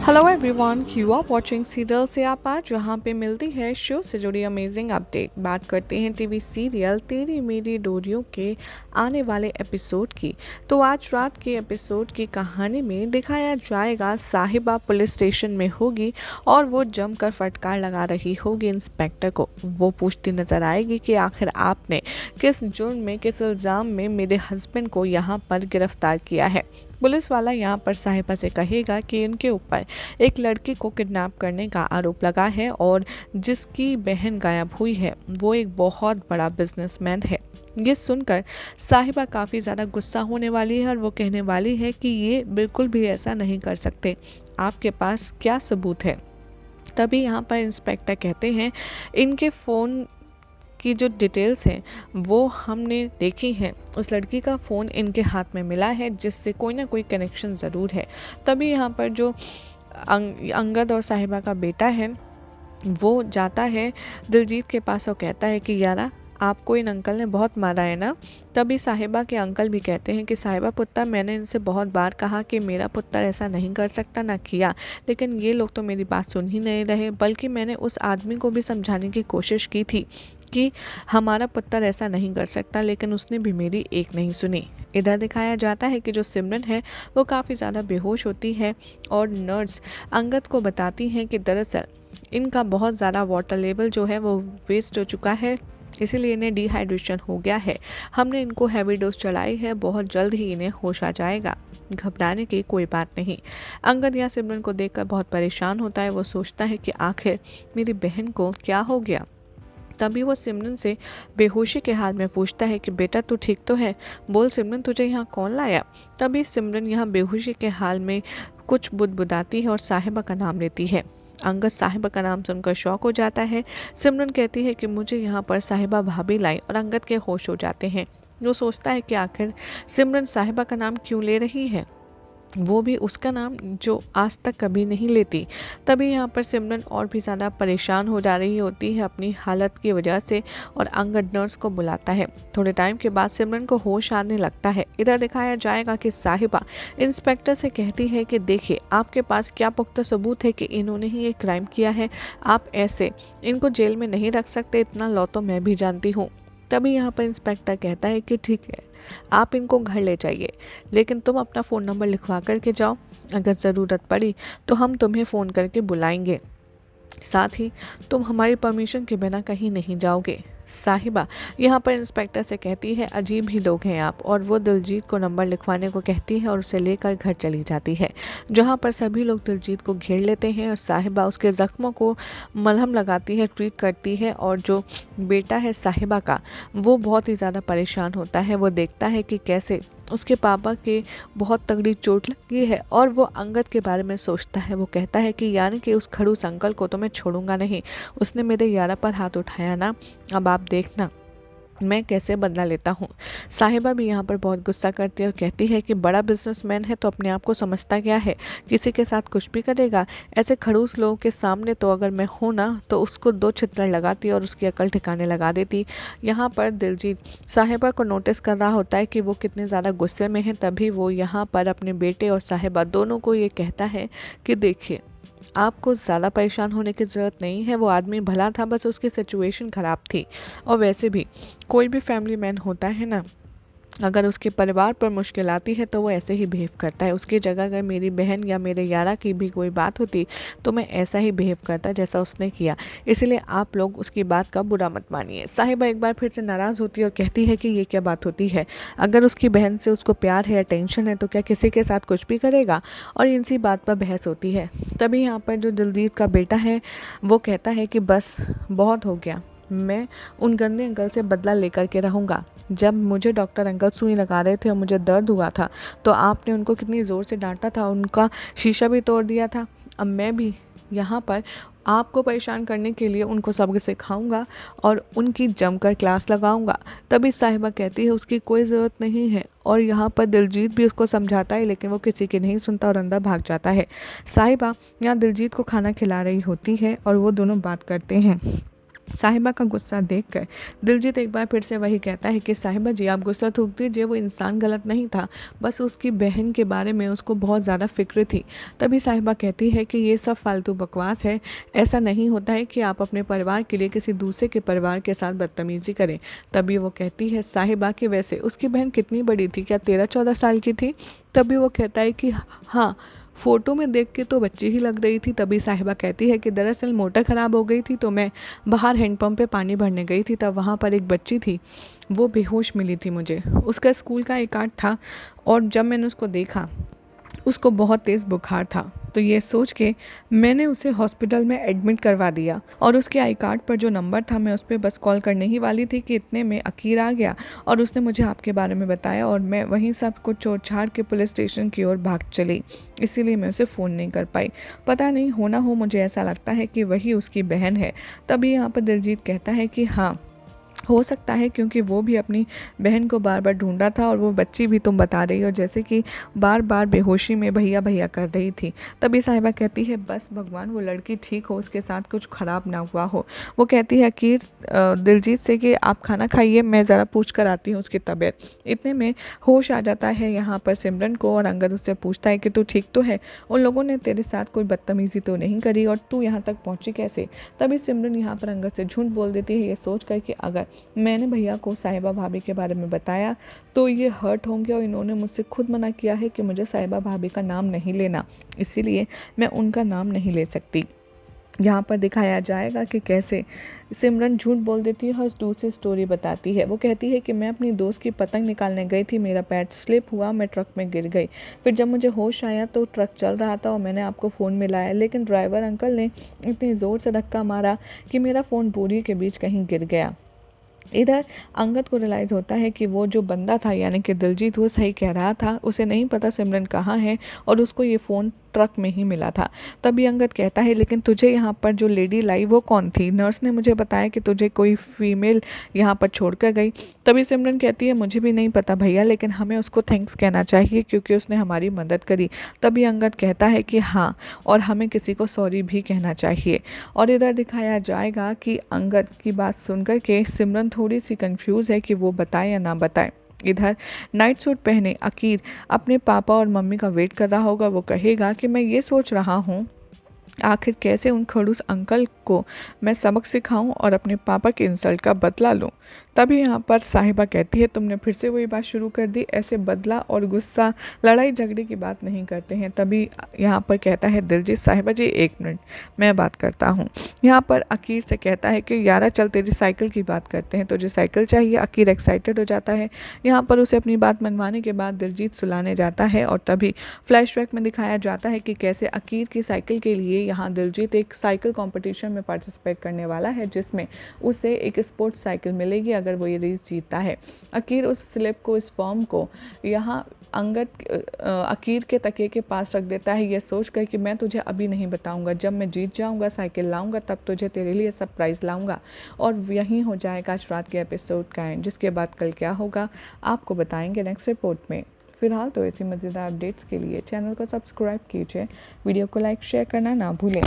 Hello everyone, you are watching serial से आपा, जहाँ पे मिलती है शो से जुड़ी अमेजिंग अपडेट। बात करते हैं टीवी सीरियल तेरी मेरी डोरियों के आने वाले एपिसोड की। तो आज रात के एपिसोड की कहानी में दिखाया जाएगा साहिबा पुलिस स्टेशन में होगी और वो जमकर फटकार लगा रही होगी इंस्पेक्टर को। वो पूछती नजर आएगी कि आखिर आपने किस जुर्म में, किस इल्ज़ाम में मेरे हस्बैंड को यहाँ पर गिरफ्तार किया है। पुलिस वाला यहाँ पर साहिबा से कहेगा कि उनके ऊपर एक लड़की को किडनैप करने का आरोप लगा है और जिसकी बहन गायब हुई है वो एक बहुत बड़ा बिजनेसमैन है। ये सुनकर साहिबा काफ़ी ज़्यादा गुस्सा होने वाली है और वो कहने वाली है कि ये बिल्कुल भी ऐसा नहीं कर सकते, आपके पास क्या सबूत है। तभी यहाँ पर इंस्पेक्टर कहते हैं इनके फ़ोन की जो डिटेल्स हैं वो हमने देखी हैं, उस लड़की का फ़ोन इनके हाथ में मिला है जिससे कोई ना कोई कनेक्शन ज़रूर है। तभी यहाँ पर जो अंगद और साहिबा का बेटा है वो जाता है दिलजीत के पास और कहता है कि यारा आपको इन अंकल ने बहुत मारा है ना। तभी साहिबा के अंकल भी कहते हैं कि साहिबा पुत्र, मैंने इनसे बहुत बार कहा कि मेरा पुत्र ऐसा नहीं कर सकता, ना किया, लेकिन ये लोग तो मेरी बात सुन ही नहीं रहे। बल्कि मैंने उस आदमी को भी समझाने की कोशिश की थी कि हमारा पुत्र ऐसा नहीं कर सकता, लेकिन उसने भी मेरी एक नहीं सुनी। इधर दिखाया जाता है कि जो सिमरन है वो काफ़ी ज़्यादा बेहोश होती है और नर्स अंगद को बताती हैं कि दरअसल इनका बहुत ज़्यादा वाटर लेवल जो है वो वेस्ट हो चुका है, इसीलिए इन्हें डिहाइड्रेशन हो गया है। हमने इनको हैवी डोज चलाई है, बहुत जल्द ही इन्हें होश आ जाएगा, घबराने की कोई बात नहीं। अंगद या सिमरन को देखकर बहुत परेशान होता है। वो सोचता है कि आखिर मेरी बहन को क्या हो गया। तभी वो सिमरन से बेहोशी के हाल में पूछता है कि बेटा तू ठीक तो है, बोल सिमरन तुझे यहाँ कौन लाया। तभी सिमरन यहाँ बेहोशी के हाल में कुछ बुदबुदाती है और साहिबा का नाम लेती है। अंगद साहिबा का नाम सुनकर शॉक हो जाता है। सिमरन कहती है कि मुझे यहाँ पर साहिबा भाभी लाई और अंगद के होश हो जाते हैं। वो सोचता है कि आखिर सिमरन साहिबा का नाम क्यों ले रही है, वो भी उसका नाम जो आज तक कभी नहीं लेती। तभी यहाँ पर सिमरन और भी ज़्यादा परेशान हो जा रही होती है अपनी हालत की वजह से और अंगद नर्स को बुलाता है। थोड़े टाइम के बाद सिमरन को होश आने लगता है। इधर दिखाया जाएगा कि साहिबा इंस्पेक्टर से कहती है कि देखिए आपके पास क्या पुख्ता सबूत है कि इन्होंने ही ये क्राइम किया है, आप ऐसे इनको जेल में नहीं रख सकते, इतना लॉ तो मैं भी जानती हूँ। तभी यहाँ पर इंस्पेक्टर कहता है कि ठीक है, आप इनको घर ले जाइए, लेकिन तुम अपना फ़ोन नंबर लिखवा करके जाओ, अगर ज़रूरत पड़ी तो हम तुम्हें फ़ोन करके बुलाएंगे, साथ ही तुम हमारी परमिशन के बिना कहीं नहीं जाओगे। साहिबा यहाँ पर इंस्पेक्टर से कहती है अजीब ही लोग हैं आप, और वो दिलजीत को नंबर लिखवाने को कहती है और उसे लेकर घर चली जाती है, जहाँ पर सभी लोग दिलजीत को घेर लेते हैं और साहिबा उसके ज़ख्मों को मलहम लगाती है, ट्रीट करती है। और जो बेटा है साहिबा का वो बहुत ही ज़्यादा परेशान होता है। वो देखता है कि कैसे उसके पापा के बहुत तगड़ी चोट लगी है और वो अंगद के बारे में सोचता है। वो कहता है कि यानी कि उस खड़ूस अंकल को तो मैं छोड़ूंगा नहीं, उसने मेरे यारा पर हाथ उठाया ना, अब आप देखना मैं कैसे बदला लेता हूँ। साहिबा भी यहाँ पर बहुत गुस्सा करती है और कहती है कि बड़ा बिजनेसमैन है तो अपने आप को समझता क्या है, किसी के साथ कुछ भी करेगा। ऐसे खड़ूस लोगों के सामने तो अगर मैं हूँ ना तो उसको दो छितर लगाती और उसकी अकल ठिकाने लगा देती। यहाँ पर दिलजीत साहिबा को नोटिस कर रहा होता है कि वो कितने ज़्यादा गुस्से में है। तभी वो यहाँ पर अपने बेटे और साहिबा दोनों को ये कहता है कि देखिए आपको ज़्यादा परेशान होने की ज़रूरत नहीं है, वो आदमी भला था, बस उसकी सिचुएशन ख़राब थी। और वैसे भी कोई भी फैमिली मैन होता है ना, अगर उसके परिवार पर मुश्किल आती है तो वो ऐसे ही बिहेव करता है। उसकी जगह अगर मेरी बहन या मेरे यारा की भी कोई बात होती तो मैं ऐसा ही बिहेव करता जैसा उसने किया, इसलिए आप लोग उसकी बात का बुरा मत मानिए। साहिबा एक बार फिर से नाराज़ होती है और कहती है कि ये क्या बात होती है, अगर उसकी बहन से उसको प्यार है या टेंशन है तो क्या किसी के साथ कुछ भी करेगा, और इसी बात पर बहस होती है। तभी यहाँ पर जो दिलजीत का बेटा है वो कहता है कि बस बहुत हो गया, मैं उन गंदे अंकल से बदला लेकर के रहूँगा। जब मुझे डॉक्टर अंकल सुई लगा रहे थे और मुझे दर्द हुआ था तो आपने उनको कितनी ज़ोर से डांटा था, उनका शीशा भी तोड़ दिया था। अब मैं भी यहाँ पर आपको परेशान करने के लिए उनको सबक सिखाऊंगा और उनकी जमकर क्लास लगाऊंगा। तभी साहिबा कहती है उसकी कोई ज़रूरत नहीं है, और यहाँ पर दिलजीत भी उसको समझाता है लेकिन वो किसी की नहीं सुनता और अंदर भाग जाता है। साहिबा यहाँ दिलजीत को खाना खिला रही होती है और वो दोनों बात करते हैं। साहिबा का गुस्सा देखकर दिलजीत एक बार फिर से वही कहता है कि साहिबा जी आप गुस्सा थूक दीजिए, वो इंसान गलत नहीं था, बस उसकी बहन के बारे में उसको बहुत ज़्यादा फिक्र थी। तभी साहिबा कहती है कि ये सब फालतू बकवास है, ऐसा नहीं होता है कि आप अपने परिवार के लिए किसी दूसरे के परिवार के साथ बदतमीज़ी करें। तभी वो कहती है साहिबा कि वैसे उसकी बहन कितनी बड़ी थी, क्या 13-14 साल की थी? तभी वो कहता है कि हाँ, फ़ोटो में देख के तो बच्ची ही लग रही थी। तभी साहिबा कहती है कि दरअसल मोटर ख़राब हो गई थी तो मैं बाहर हैंडपम्प पे पानी भरने गई थी, तब वहाँ पर एक बच्ची थी, वो बेहोश मिली थी मुझे। उसका स्कूल का एक कार्ड था और जब मैंने उसको देखा उसको बहुत तेज़ बुखार था, तो ये सोच के मैंने उसे हॉस्पिटल में एडमिट करवा दिया और उसके आई कार्ड पर जो नंबर था मैं उस पर बस कॉल करने ही वाली थी कि इतने में अकीर आ गया और उसने मुझे आपके बारे में बताया और मैं वहीं सब कुछ छोड़ छाड़ के पुलिस स्टेशन की ओर भाग चली, इसीलिए मैं उसे फ़ोन नहीं कर पाई। पता नहीं होना हो, मुझे ऐसा लगता है कि वही उसकी बहन है। तभी यहाँ पर दिलजीत कहता है कि हाँ, हो सकता है, क्योंकि वो भी अपनी बहन को बार बार ढूंढा था और वो बच्ची भी तुम बता रही हो जैसे कि बार बार बेहोशी में भैया भैया कर रही थी। तभी साहिबा कहती है बस भगवान वो लड़की ठीक हो, उसके साथ कुछ ख़राब ना हुआ हो। वो कहती है अकीर दिलजीत से कि आप खाना खाइए, मैं ज़रा पूछ कर आती हूँ उसकी तबीयत। इतने में होश आ जाता है यहाँ पर सिमरन को और अंगद उससे पूछता है कि तू ठीक तो है, उन लोगों ने तेरे साथ कोई बदतमीज़ी तो नहीं करी और तू यहाँ तक पहुँची कैसे? तभी सिमरन यहाँ पर अंगद से झूठ बोल देती है, ये सोच कर कि अगर मैंने भैया को साहिबा भाभी के बारे में बताया तो ये हर्ट होंगे और इन्होंने मुझसे खुद मना किया है कि मुझे साहिबा भाभी का नाम नहीं लेना, इसीलिए मैं उनका नाम नहीं ले सकती। यहाँ पर दिखाया जाएगा कि कैसे सिमरन झूठ बोल देती है और दूसरी स्टोरी बताती है। वो कहती है कि मैं अपनी दोस्त की पतंग निकालने गई थी, मेरा पैर स्लिप हुआ, मैं ट्रक में गिर गई। फिर जब मुझे होश आया तो ट्रक चल रहा था और मैंने आपको फ़ोन मिलाया, लेकिन ड्राइवर अंकल ने इतनी ज़ोर से धक्का मारा कि मेरा फ़ोन बोरी के बीच कहीं गिर गया। इधर अंगद को रियलाइज़ होता है कि वो जो बंदा था यानी कि दिलजीत वो सही कह रहा था, उसे नहीं पता सिमरन कहाँ है और उसको ये फ़ोन ट्रक में ही मिला था। तभी अंगद कहता है लेकिन तुझे यहाँ पर जो लेडी लाई वो कौन थी? नर्स ने मुझे बताया कि तुझे कोई फीमेल यहाँ पर छोड़ कर गई। तभी सिमरन कहती है मुझे भी नहीं पता भैया, लेकिन हमें उसको थैंक्स कहना चाहिए क्योंकि उसने हमारी मदद करी। तभी अंगद कहता है कि हाँ, और हमें किसी को सॉरी भी कहना चाहिए। और इधर दिखाया जाएगा कि अंगद की बात सुनकर के सिमरन थोड़ी सी कंफ्यूज है कि वो बताए या ना बताए। इधर नाइट सूट पहने अकीर अपने पापा और मम्मी का वेट कर रहा होगा। वो कहेगा कि मैं ये सोच रहा हूँ आखिर कैसे उन खड़ूस अंकल को मैं सबक सिखाऊं और अपने पापा के इंसल्ट का बदला लूं। तभी यहाँ पर साहिबा कहती है तुमने फिर से वही बात शुरू कर दी, ऐसे बदला और गुस्सा लड़ाई झगड़े की बात नहीं करते हैं। तभी यहाँ पर कहता है दिलजीत साहिबा जी 1 मिनट मैं बात करता हूँ। यहाँ पर अकीर से कहता है कि यारा चल तेरी साइकिल की बात करते हैं, तुझे साइकिल चाहिए। अकीर एक्साइटेड हो जाता है। यहाँ पर उसे अपनी बात मनवाने के बाद दिलजीत सुलाने जाता है और तभी फ्लैशबैक में दिखाया जाता है कि कैसे अकीर की साइकिल के लिए यहाँ दिलजीत एक साइकिल कंपटीशन में पार्टिसिपेट करने वाला है जिसमें उसे एक स्पोर्ट्स साइकिल मिलेगी अगर वो ये रेस जीतता है। अकीर उस स्लिप को, इस फॉर्म को यहाँ अंगद अकीर के तकिए के पास रख देता है, ये सोच कर कि मैं तुझे अभी नहीं बताऊंगा, जब मैं जीत जाऊंगा साइकिल लाऊंगा तब तुझे तेरे लिए सरप्राइज़ लाऊंगा। और यहीं हो जाएगा आज रात के एपिसोड का एंड, जिसके बाद कल क्या होगा आपको बताएंगे नेक्स्ट रिपोर्ट में। फिलहाल तो ऐसी मज़ेदार अपडेट्स के लिए चैनल को सब्सक्राइब कीजिए, वीडियो को लाइक शेयर करना ना भूलें।